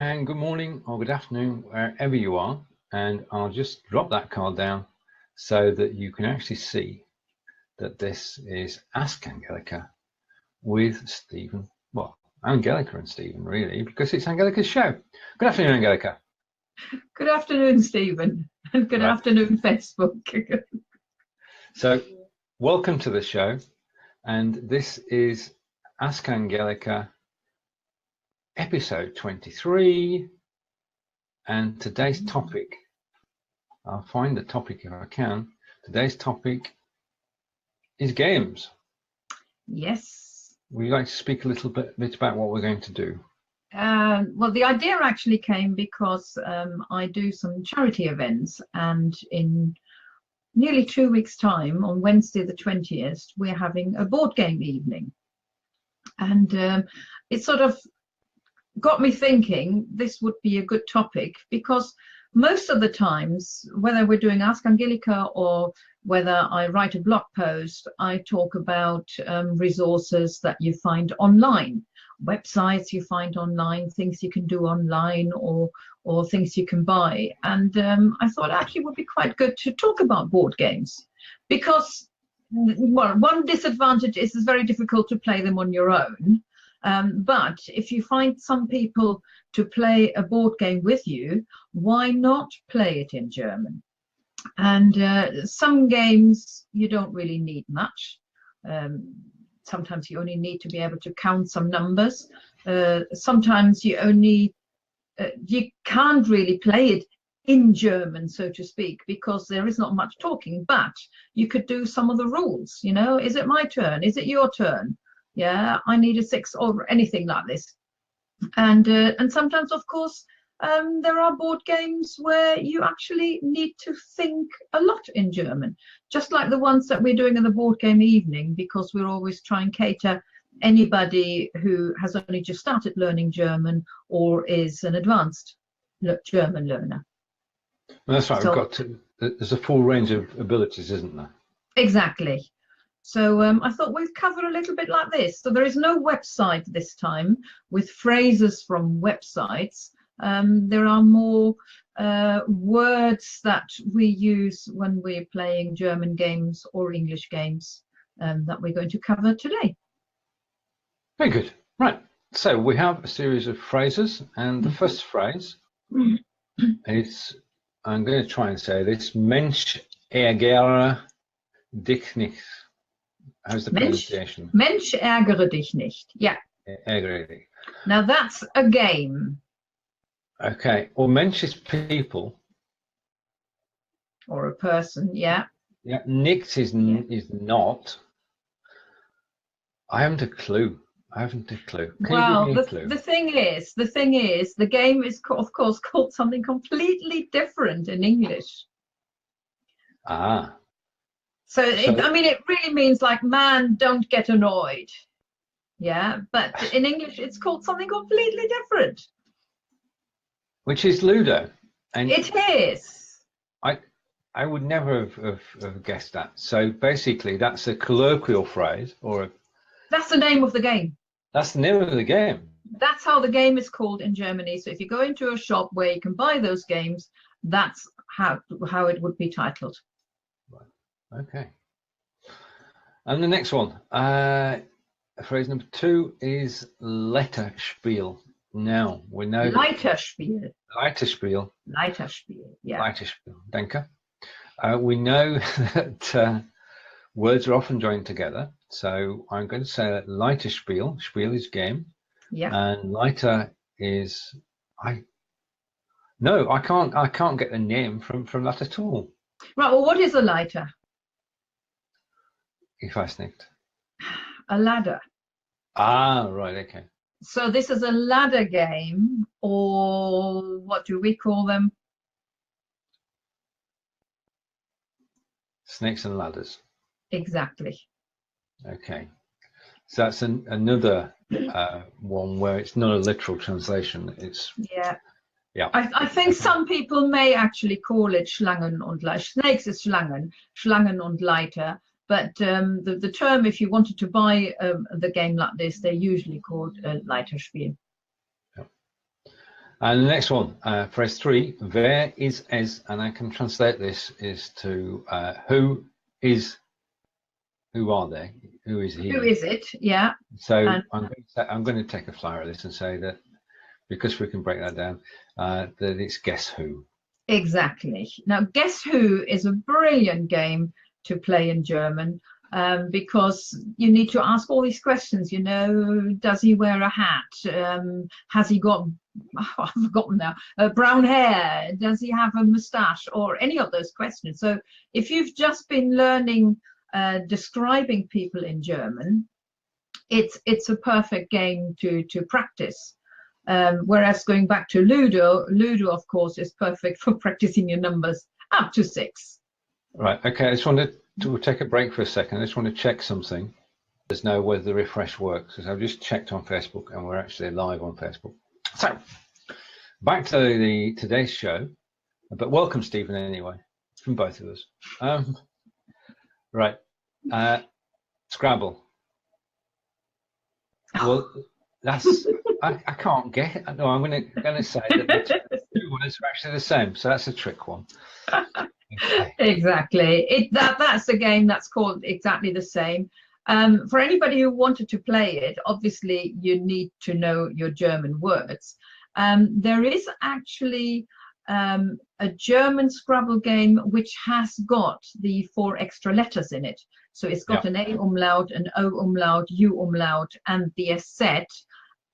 And good morning or good afternoon, wherever you are. And I'll just drop that card down so that you can actually see that this is Ask Angelika with Stephen. Well, Angelika and Stephen, really, because it's Angelika's show. Good afternoon, Angelika. Good afternoon, Stephen. And good afternoon, Facebook. So, welcome to the show. And this is Ask Angelika, episode 23. And today's topic, I'll find the topic if I can. Today's topic is games. Yes. Would you like to speak a little bit about what we're going to do? Well, the idea actually came because I do some charity events, and in nearly 2 weeks' time, on Wednesday the 20th, we're having a board game evening. And it sort of got me thinking this would be a good topic, because most of the times, whether we're doing Ask Angelika or whether I write a blog post, I talk about resources that you find online, websites you find online, things you can do online, or things you can buy. And I thought actually it would be quite good to talk about board games, because well, one disadvantage is it's very difficult to play them on your own. But if you find some people to play a board game with you, why not play it in German? And some games you don't really need much. Sometimes you only need to be able to count some numbers. Sometimes you can't really play it in German, so to speak, because there is not much talking, but you could do some of the rules. You know, is it my turn? Is it your turn? Yeah, I need a 6 or anything like this. And sometimes, of course, there are board games where you actually need to think a lot in German, just like the ones that we're doing in the board game evening, because we're always trying to cater anybody who has only just started learning German or is an advanced German learner. Well, that's right. So, there's a full range of abilities, isn't there? Exactly. So I thought we'd cover a little bit like this. So there is no website this time with phrases from websites. There are more words that we use when we're playing German games or English games that we're going to cover today. Very good. Right. So we have a series of phrases, and the first phrase is, I'm going to try and say this, Mensch ärgere dich nicht. How's the pronunciation? Mensch ärgere dich nicht. Yeah. Ärgere dich. Now that's a game. Okay. Or Mensch is people. Or a person, yeah. Yeah. Nicht is not. I haven't a clue. Can well, you give me a clue? The thing is, the game is, of course, called something completely different in English. Ah. So I mean, it really means like, man, don't get annoyed. Yeah, but in English, it's called something completely different. Which is Ludo. And it is. I would never have guessed that. So basically, that's a colloquial phrase, or that's the name of the game. That's the name of the game. That's how the game is called in Germany. So if you go into a shop where you can buy those games, that's how it would be titled. Right. Okay. And the next one, phrase number 2 is Letterspiel. Now we know Leiterspiel. Leiterspiel. Leiterspiel. Yeah. Leiterspiel. Danke. We know that words are often joined together. So I'm going to say that Leiterspiel, Spiel is game. Yeah. And Leiter is I can't get the name from that at all. Right, well, what is a Leiter? Ich weiß nicht. A ladder. Ah, right, okay. So this is a ladder game, or what do we call them? Snakes and ladders. Exactly. Okay. So that's another one where it's not a literal translation. It's yeah. I think some people may actually call it Schlangen und Leiter. Snakes is Schlangen und Leiter. But the term, if you wanted to buy the game like this, they're usually called Leiterspiel. Yeah. And the next one, phrase 3, wer ist es? And I can translate this is to who are they? Who is he? Who is it? Yeah. So And I'm going to take a flyer of this and say that because we can break that down, that it's guess who. exactly. Now, guess who is a brilliant game to play in German. Because you need to ask all these questions, you know, does he wear a hat? Has he got, I've forgotten now, brown hair? Does he have a moustache? Or any of those questions. So if you've just been learning describing people in German, it's a perfect game to practice. Whereas going back to Ludo, of course, is perfect for practicing your numbers up to 6. Right, okay, I just wanted to take a break for a second. I just want to check something. There's no whether the refresh works, because I've just checked on Facebook and we're actually live on Facebook. So, back to today's show, but welcome Stephen anyway, from both of us. Right, Scrabble. Well, that's, I can't get it. No, I'm going to say that the two words are actually the same, so that's a trick one. Okay. Exactly. That's a game that's called exactly the same. For anybody who wanted to play it, obviously you need to know your German words. There is actually a German Scrabble game which has got the 4 extra letters in it. So it's got an A umlaut, an O umlaut, U umlaut, and the SZ,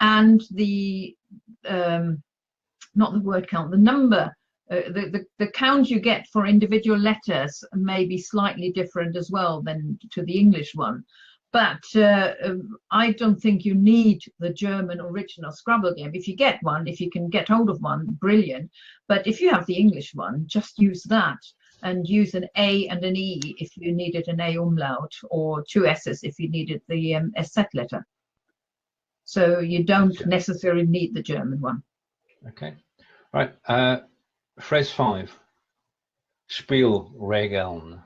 and the not the word count, the number. The count you get for individual letters may be slightly different as well than to the English one. But I don't think you need the German original Scrabble game. If you get one, if you can get hold of one, brilliant. But if you have the English one, just use that and use an A and an E if you needed an A umlaut, or 2 S's if you needed the SZ letter. So you don't necessarily need the German one. Okay. Right. Phrase 5. Spielregeln.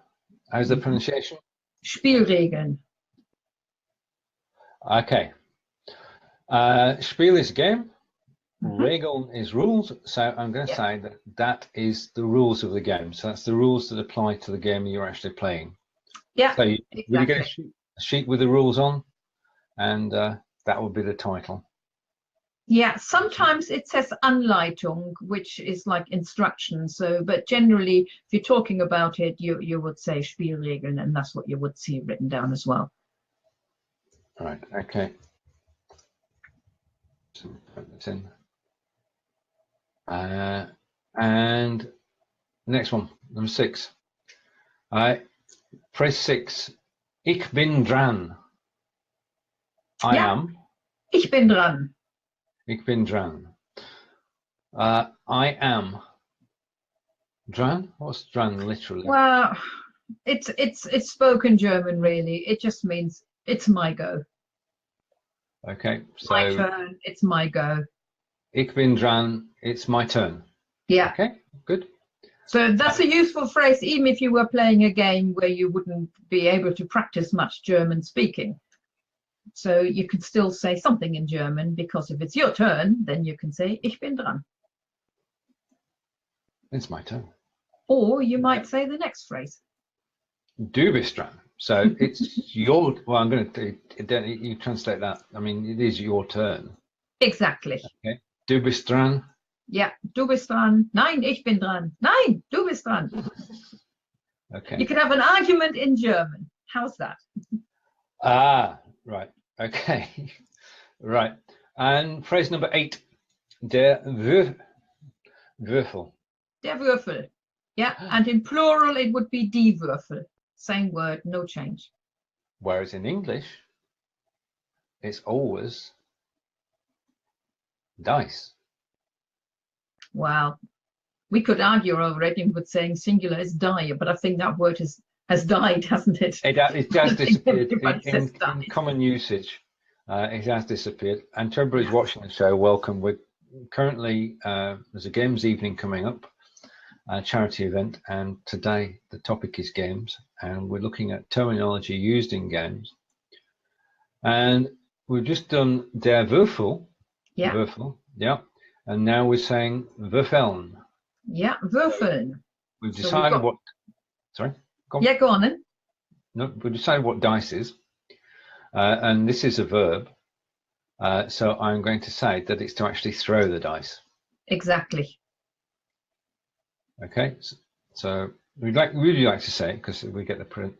How's the pronunciation? Spielregeln. Okay. Spiel is game. Regeln is rules. So I'm going to say that is the rules of the game. So that's the rules that apply to the game you're actually playing. Yeah. So you get a sheet with the rules on, and that would be the title. Yeah, sometimes it says Anleitung, which is like instructions. So, but generally, if you're talking about it, you would say Spielregeln, and that's what you would see written down as well. All right. Okay. So put this in. And next one, number 6. Phrase 6. Ich bin dran. I am. Ich bin dran. Ich bin dran. I am. Dran? What's dran literally? Well, it's spoken German really. It just means it's my go. Okay, so my turn. It's my go. Ich bin dran. It's my turn. Yeah. Okay, good. So that's a useful phrase, even if you were playing a game where you wouldn't be able to practice much German speaking. So you could still say something in German, because if it's your turn, then you can say Ich bin dran. It's my turn. Or you might say the next phrase. Du bist dran. So it's your. Well, I'm going to. You translate that. I mean, it is your turn. Exactly. Okay. Du bist dran. Yeah. Du bist dran. Nein, ich bin dran. Nein, du bist dran. Okay. You can have an argument in German. How's that? Ah, right. Okay. Right. And phrase number 8. Der Würfel. Der Würfel. Yeah. And in plural, it would be die Würfel. Same word, no change. Whereas in English, it's always dice. Wow. We could argue over it and would saying singular is die, but I think that word has died, hasn't it? It has disappeared in common usage. It has disappeared. And to everybody who's watching the show, welcome. We're currently, there's a games evening coming up, a charity event, and today the topic is games, and we're looking at terminology used in games. And we've just done der Würfel. Yeah. Würfel, yeah. And now we're saying würfeln. Yeah, würfeln. We've So decided got, what. Sorry. Go on. yeah, go on then. No, we've decided what dice is, and this is a verb. So I'm going to say that it's to actually throw the dice. Exactly. Okay. So we'd really like to say, because we get the correct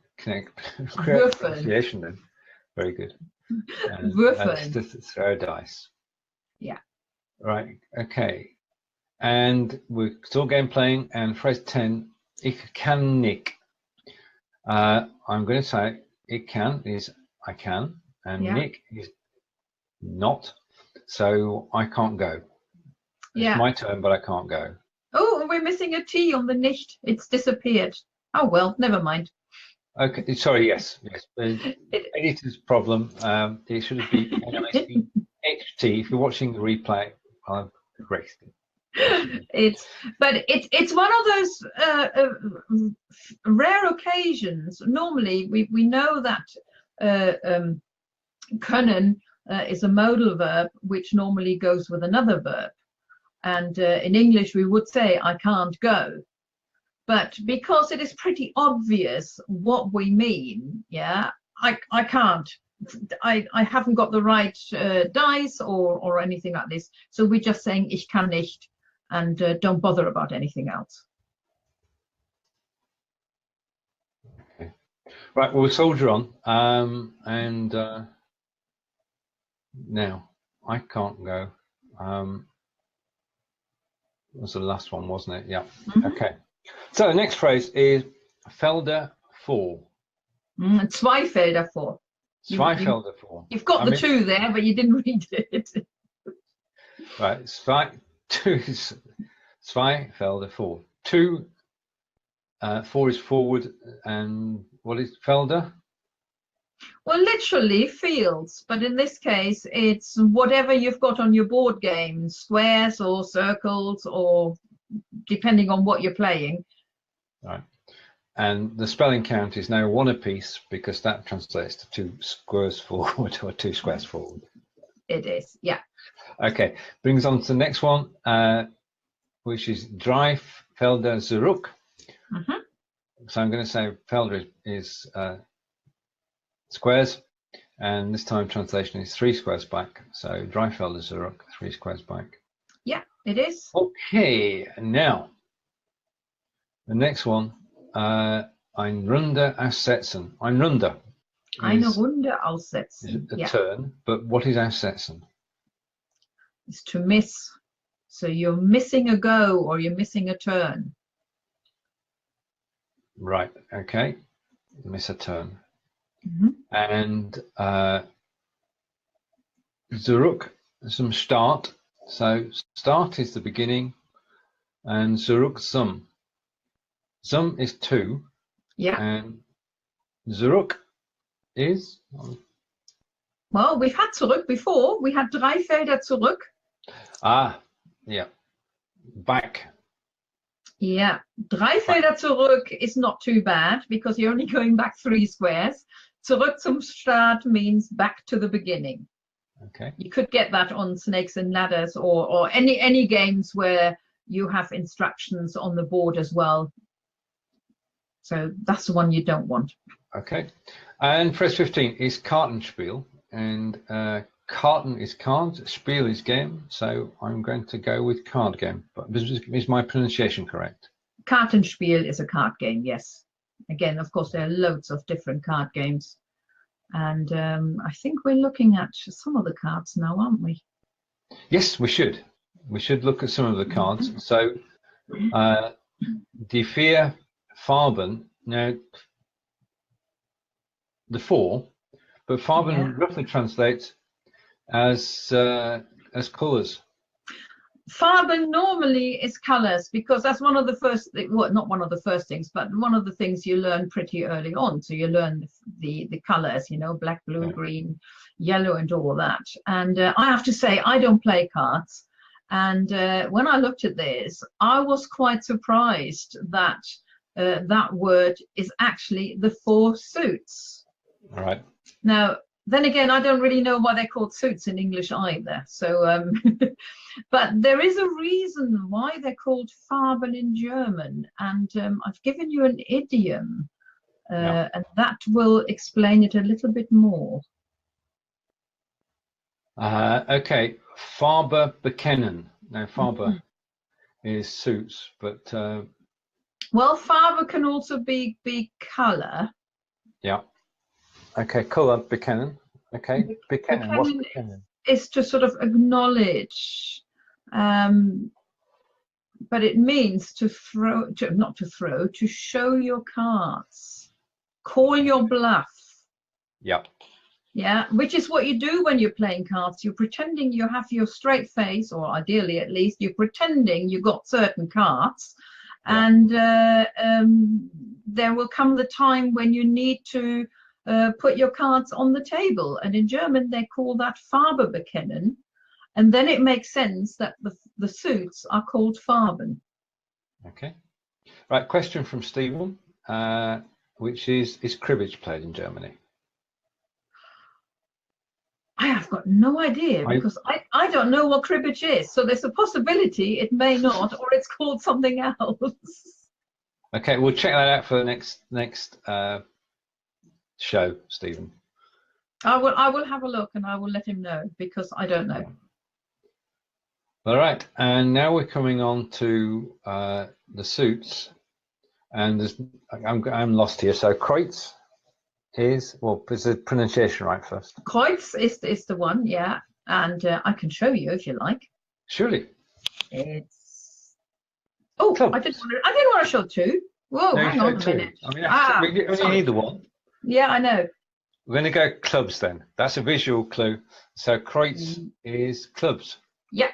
pronunciation then. Very good. Würfeln. To throw dice. Yeah. Right. Okay. And we're still game playing. And phrase 10, ich kann nicht. I'm going to say ich kann is I can, and nicht is not. So I can't go. It's my turn, but I can't go. Oh, and we're missing a T on the nicht. It's disappeared. Oh well, never mind. Okay, sorry. Yes. Editor's problem. It should be NICHT. If you're watching the replay, I'll correct it. It's one of those rare occasions. Normally, we know that können is a modal verb, which normally goes with another verb. And in English, we would say, I can't go. But because it is pretty obvious what we mean, yeah, I can't. I haven't got the right dice or anything like this. So we're just saying, ich kann nicht, and don't bother about anything else. Okay. Right, we'll soldier on. Now, I can't go. That was the last one, wasn't it? Yeah. Okay. So the next phrase is Felder vor. Zwei Felder vor. Zwei Felder vor. You've got the two there, but you didn't read it. Right. Zwei Felder vor. Two. Four is forward, and what is Felder? Well, literally fields, but in this case, it's whatever you've got on your board game, squares or circles, or depending on what you're playing. Right. And the spelling count is now one apiece because that translates to 2 squares forward or 2 squares forward. It is, yeah. Okay, brings on to the next one, which is drei Felder zurück. So I'm going to say Felder is squares, and this time translation is 3 squares back. So drei Felder zurück, 3 squares back. Yeah, it is. Okay, now the next one, ein Runde aussetzen. Ein Runde. Eine Runde aussetzen. Is a turn, but what is aussetzen? It's to miss. So you're missing a go or you're missing a turn. Right, okay. Miss a turn. And zurück, some start. So start is the beginning, and zurück zum. Zum is 2. Yeah. And zurück is? Well, we've had zurück before. We had drei Felder zurück. Ah, yeah. Back. Yeah. Drei Felder zurück is not too bad because you're only going back 3 squares. Zurück zum Start means back to the beginning. Okay. You could get that on Snakes and Ladders or any games where you have instructions on the board as well. So that's the one you don't want. Okay. And phrase 15 is Kartenspiel. And Karten is cards, Spiel is game. So I'm going to go with card game. But is my pronunciation correct? Kartenspiel is a card game, yes. Again, of course, there are loads of different card games. And I think we're looking at some of the cards now, aren't we? Yes, we should. We should look at some of the cards. So, die 4 Farben. Now, the 4, but Farben roughly translates as colours. Farben normally is colours because that's one of the first, well, not one of the first things, but one of the things you learn pretty early on. So you learn the colours, you know, black, blue, green, yellow, and all that. And I have to say, I don't play cards. And when I looked at this, I was quite surprised that that word is actually the 4 suits. All right. Now, then again, I don't really know why they're called suits in English either. So, but there is a reason why they're called Farben in German, and I've given you an idiom, and that will explain it a little bit more. Okay, Farbe bekennen. Now, Farbe is suits, but well, Farbe can also be colour. Yeah. Okay, colour bekennen. Okay, bekennen. What's bekennen? Is to sort of acknowledge, but it means to throw, not to throw, to show your cards, call your bluff. Yep. Yeah, which is what you do when you're playing cards. You're pretending you have your straight face, or ideally at least, you're pretending you got certain cards. And there will come the time when you need to put your cards on the table. And in German, they call that Farbe bekennen. And then it makes sense that the suits are called Farben. Okay. Right, question from Stephen, which is cribbage played in Germany? I have got no idea, because I don't know what cribbage is. So there's a possibility it may not, or it's called something else. Okay, we'll check that out for the next show, Stephen. I will have a look, and I will let him know, because I don't know. All right, and now we're coming on to the suits, and I'm lost here. So Kreuz is, well, is the pronunciation right first? Kreuz is the one, yeah, and I can show you if you like. Surely. It's I didn't want to show two. Whoa, no, hang on a minute. I mean, we only need the one. Yeah, I know. We're going to go clubs then. That's a visual clue. So Kreuz is clubs. Yeah.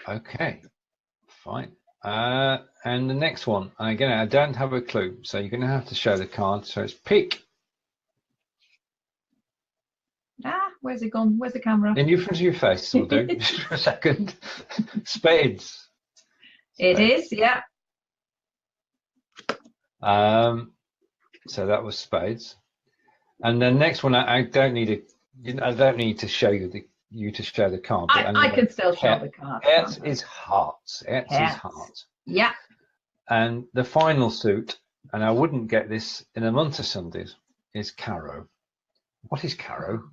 Okay, fine. And the next one, again, I don't have a clue, so you're going to have to show the card. So it's pick. Where's it gone? Where's the camera? In front of your face, will do. Just for a second. Spades. It is, yeah. So that was spades. And the next one, I don't need to show you to show the card. I can still show the card. Herz is hearts. Herz is heart. Yeah. And the final suit, and I wouldn't get this in a month of Sundays, is Caro. What is Caro?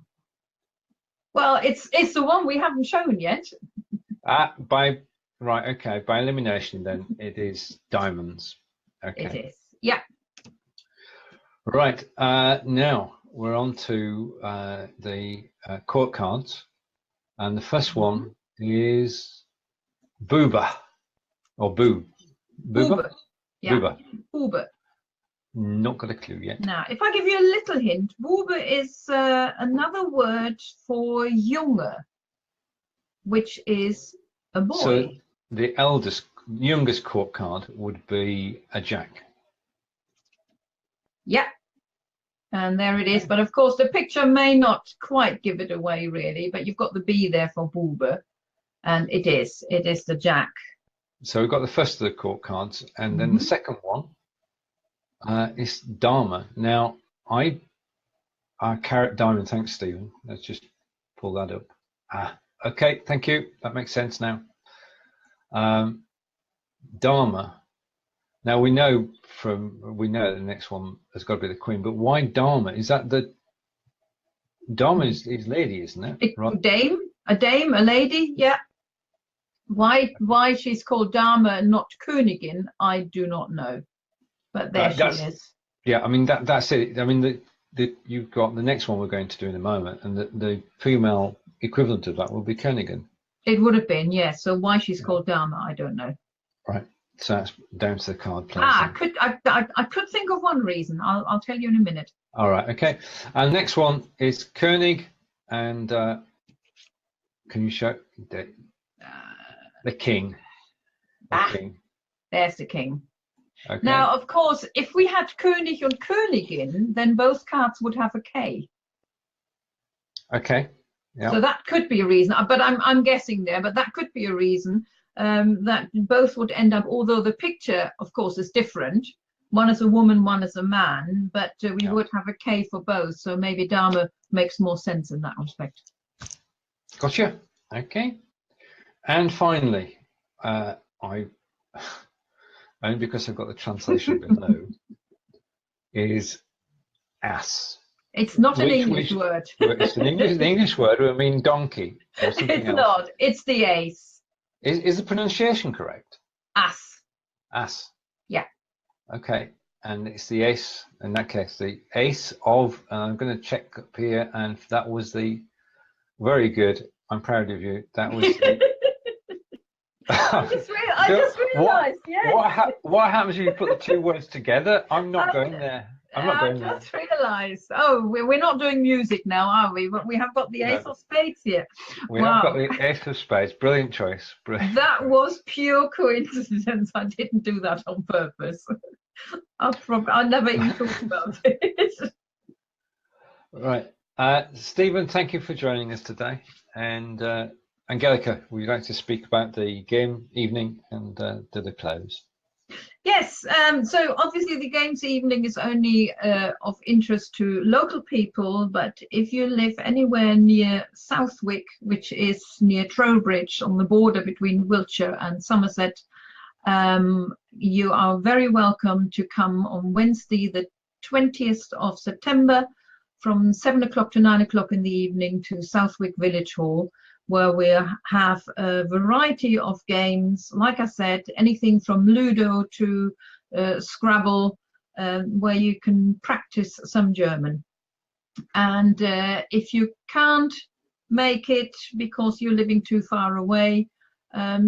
Well, it's the one we haven't shown yet. By elimination, then it is diamonds. Okay. It is. Yeah. Right. Now we're on to the court cards, and the first one is Booba or Boo. Booba. Yeah. Booba. Booba. Not got a clue yet. Now, if I give you a little hint, Bube is another word for Junge, which is a boy. So the youngest court card would be a jack. Yeah. And there it is. But of course, the picture may not quite give it away, really. But you've got the B there for Bube. And it is the jack. So we've got the first of the court cards. And then the second one. It's Dharma. Now, I carrot diamond. Thanks, Stephen. Let's just pull that up. Okay, thank you. That makes sense now. Dharma. Now we know the next one has got to be the queen, but why Dharma? Is that the Dharma is lady, isn't it? Right. A dame, a lady. Yeah. Why she's called Dharma and not Königin, I do not know. But there she is. Yeah, I mean that's it. I mean you've got the next one we're going to do in a moment, and the female equivalent of that will be Königin. It would have been, yes. So why she's called Dharma, I don't know. Right. So that's down to the card players. I could think of one reason. I'll tell you in a minute. All right. Okay. And the next one is König, and can you show the king? King. There's the king. Okay. Now, of course, if we had König and Königin, then both cards would have a K. Okay. Yeah. So that could be a reason, but I'm guessing there. But that could be a reason that both would end up. Although the picture, of course, is different, one as a woman, one as a man, but we Yeah. would have a K for both. So maybe Dame makes more sense in that respect. Gotcha. Okay. And finally, only because I've got the translation below, is ass. It's not an English word. It's an English word. Would mean donkey or something It's else. not. It's the ace. Is the pronunciation correct? Ass. Ass. Yeah. Okay. And it's the ace, in that case, the ace of, I'm going to check up here, and that was the, very good. I'm proud of you. That was the, I just realised, yes. What happens if you put the two words together? I'm not going there. I'm not going there. I just realised. Oh, we're not doing music now, are we? But we have got the ace of spades here. We have got the ace of spades. Brilliant choice. Brilliant. That was pure coincidence. I didn't do that on purpose. I never even thought about it. Right. Stephen, thank you for joining us today. And Angelika, would you like to speak about the game evening and to the close? Yes, so obviously the games evening is only of interest to local people, but if you live anywhere near Southwick, which is near Trowbridge on the border between Wiltshire and Somerset, you are very welcome to come on Wednesday the 20th of September from 7 o'clock to 9 o'clock in the evening to Southwick Village Hall, where we have a variety of games, like I said, anything from Ludo to Scrabble, where you can practice some German. And if you can't make it because you're living too far away,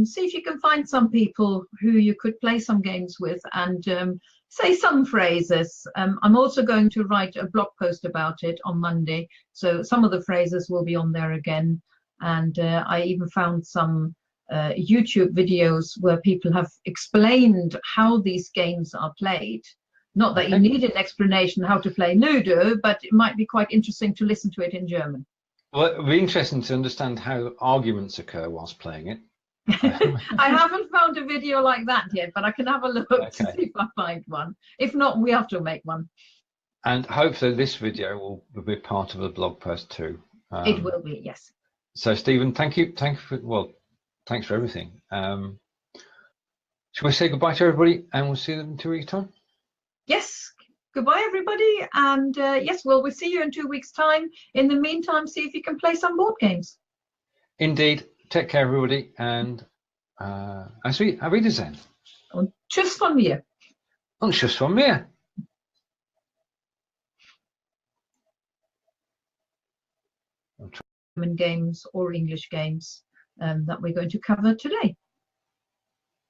see if you can find some people who you could play some games with and say some phrases. I'm also going to write a blog post about it on Monday, so some of the phrases will be on there again. And I even found some YouTube videos where people have explained how these games are played. Not that you need an explanation how to play Ludo, but it might be quite interesting to listen to it in German. Well, it would be interesting to understand how arguments occur whilst playing it. I haven't found a video like that yet, but I can have a look to see if I find one. If not, we have to make one. And hopefully this video will be part of the blog post too. It will be, yes. So Stephen, thank you for thanks for everything. Shall we say goodbye to everybody and we'll see them in 2 weeks' time? Yes, goodbye everybody, and yes, well, we'll see you in 2 weeks' time. In the meantime, see if you can play some board games. Indeed. Take care everybody, and auf Wiedersehen. Und tschüss von mir. Und tschüss von mir. German games or English games that we're going to cover today.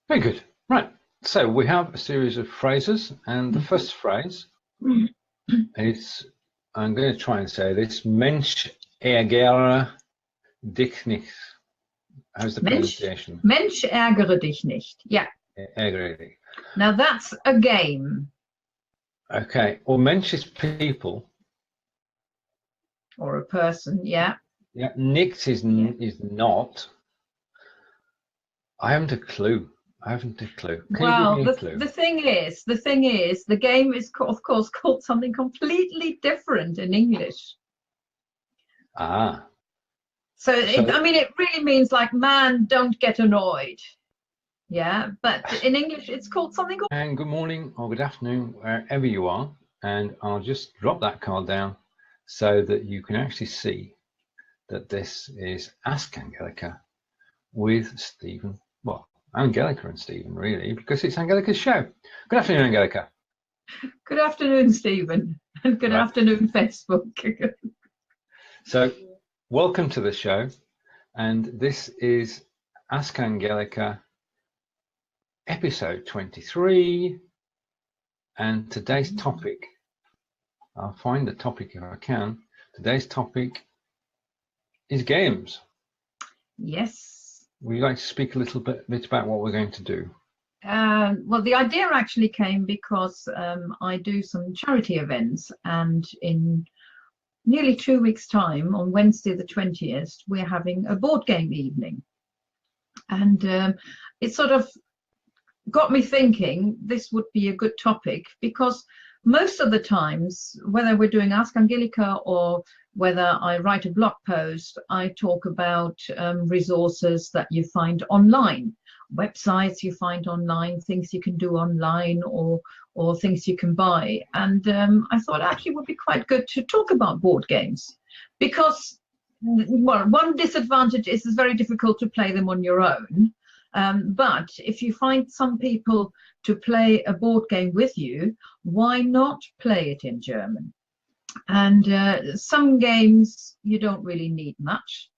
Very good. Right. So we have a series of phrases, and the first phrase is, I'm going to try and say this, Mensch ärgere dich nicht. How's the pronunciation? Mensch ärgere dich nicht. Yeah. Ärgere dich. Now that's a game. Okay. Well, Mensch is people. Or a person, yeah. Yeah. Nicht is not. I haven't a clue. Can well, you give me a clue? the thing is, the game is, of course, called something completely different in English. Ah. So I mean, it really means like, man, don't get annoyed. Yeah, but in English, it's called something called... And good morning or good afternoon, wherever you are. And I'll just drop that card down so that you can actually see that this is Ask Angelika with Stephen. Well, Angelika and Stephen, really, because it's Angelika's show. Good afternoon, Angelika. Good afternoon, Stephen. And good afternoon, Facebook. So, welcome to the show. And this is Ask Angelika, episode 23. And today's topic, I'll find the topic if I can. Today's topic is games. Yes. Would you like to speak a little bit about what we're going to do? Well, the idea actually came because I do some charity events, and in nearly 2 weeks' time, on Wednesday the 20th, we're having a board game evening. And it sort of got me thinking this would be a good topic, because most of the times, whether we're doing Ask Angelika or whether I write a blog post, I talk about resources that you find online, websites you find online, things you can do online, or things you can buy. And I thought actually it would be quite good to talk about board games, because well, one disadvantage is it's very difficult to play them on your own. But if you find some people to play a board game with you, why not play it in German? And some games you don't really need much.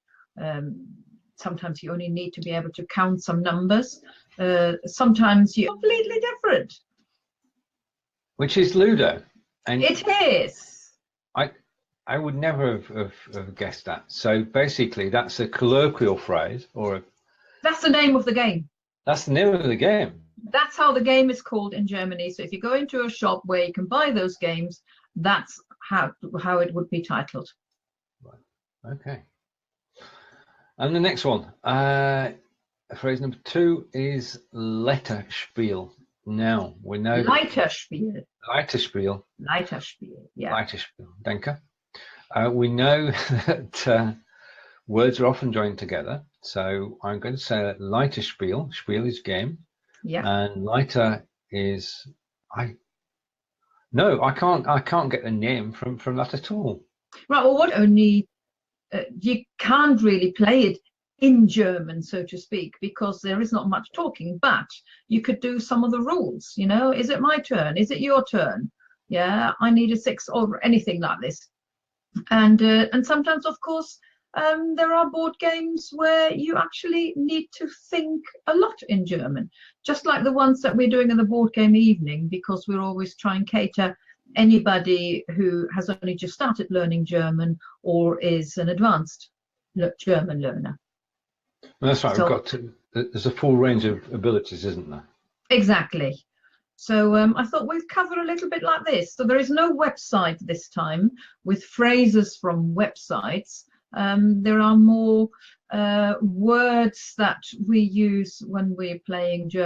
Sometimes you only need to be able to count some numbers. Sometimes you're completely different. Which is Ludo. And it is. I would never have guessed that. So basically that's a colloquial phrase, or that's the name of the game. That's the name of the game. That's how the game is called in Germany. So if you go into a shop where you can buy those games, that's how it would be titled. Right. Okay. And the next one, phrase number 2 is Letterspiel. Now we know Leiterspiel. Leiterspiel. Leiterspiel. Yeah. Leiterspiel. Danke. We know that words are often joined together. So I'm going to say that Leiterspiel. Spiel is game. Yeah. And Leiter is I can't get the name from that at all. Right. Well, what only you can't really play it in German, so to speak, because there is not much talking. But you could do some of the rules. You know, is it my turn? Is it your turn? Yeah, I need a 6 or anything like this. And sometimes, of course, there are board games where you actually need to think a lot in German, just like the ones that we're doing in the board game evening, because we're always trying to cater anybody who has only just started learning German or is an advanced German learner. Well, that's right. So, there's a full range of abilities, isn't there? Exactly. So I thought we'd cover a little bit like this. So there is no website this time with phrases from websites. There are more words that we use when we're playing German.